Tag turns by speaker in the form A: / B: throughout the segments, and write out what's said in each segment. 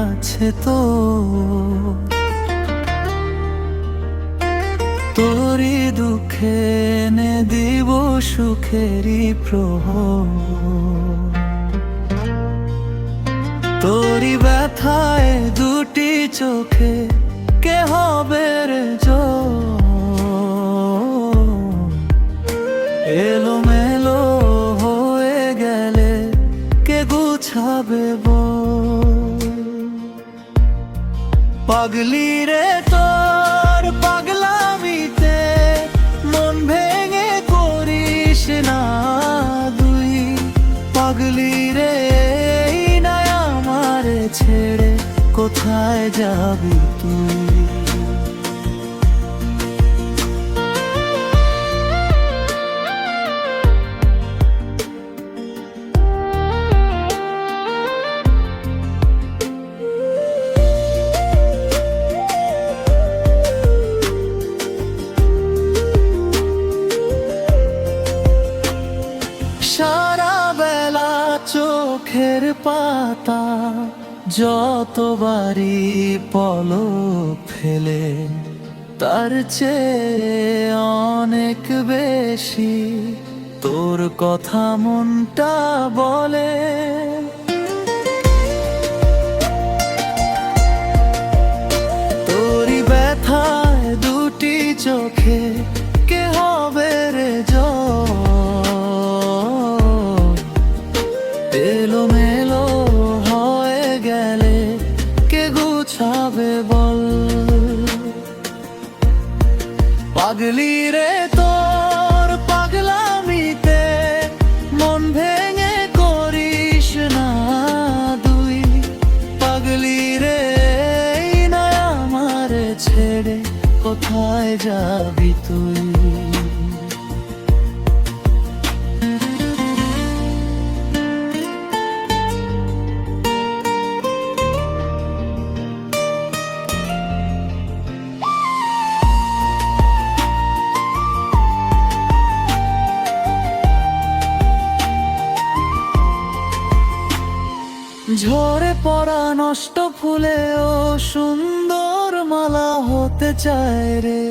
A: আছে তো, তোরই দুঃখে এনে দিব সুখেরই প্রহর। তোরই ব্যথায় দুটি চোখে কে হবে রে এলোমেলো হয়ে গেলে কে গুছাবে পাগলি রে তোর পাগলামিতে মন ভেঙে করিস না দুই। পাগলি রে না আমারে ছেড়ে কোথায় যাবি তুই? সারা বেলা চোখের পাতা যতবারই পলক ফেলে তার চেয়ে অনেক বেশি তোর কথা মনটা বলে। তোরই ব্যথায় দুটি চোখে কে হবে রে এলোমেলো হয়ে গেলে কে গুছাবে বল? পাগলি রে তোর পাগলামিতে মন ভেঙে করিস না দুই। পাগলি রে না আমারে ছেড়ে কোথায় যাবি তুই? ঝরে পড়া নষ্ট ফুলেও সুন্দর মালা হতে চায় রে।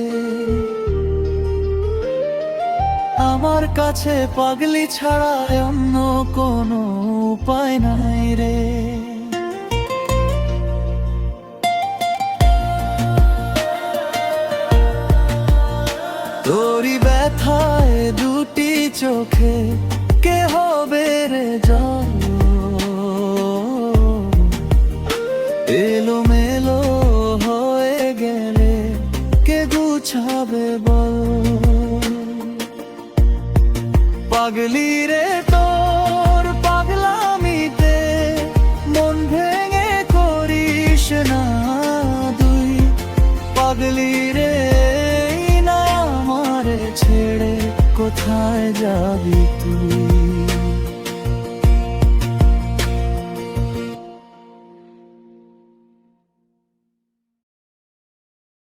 A: আমার কাছে পাগলি ছাড়া অন্য কোনো উপায় নাই রে। তোরই ব্যথায় দুটি চোখে কে হবে রে এলোমেলো হয়ে গেলে কে গুছাবে বল? পাগলি রে তোর পাগলামিতে মন ভেঙে করিস না দুই। পাগলি রে না আমারে ছেড়ে কোথায় যাবি তুই?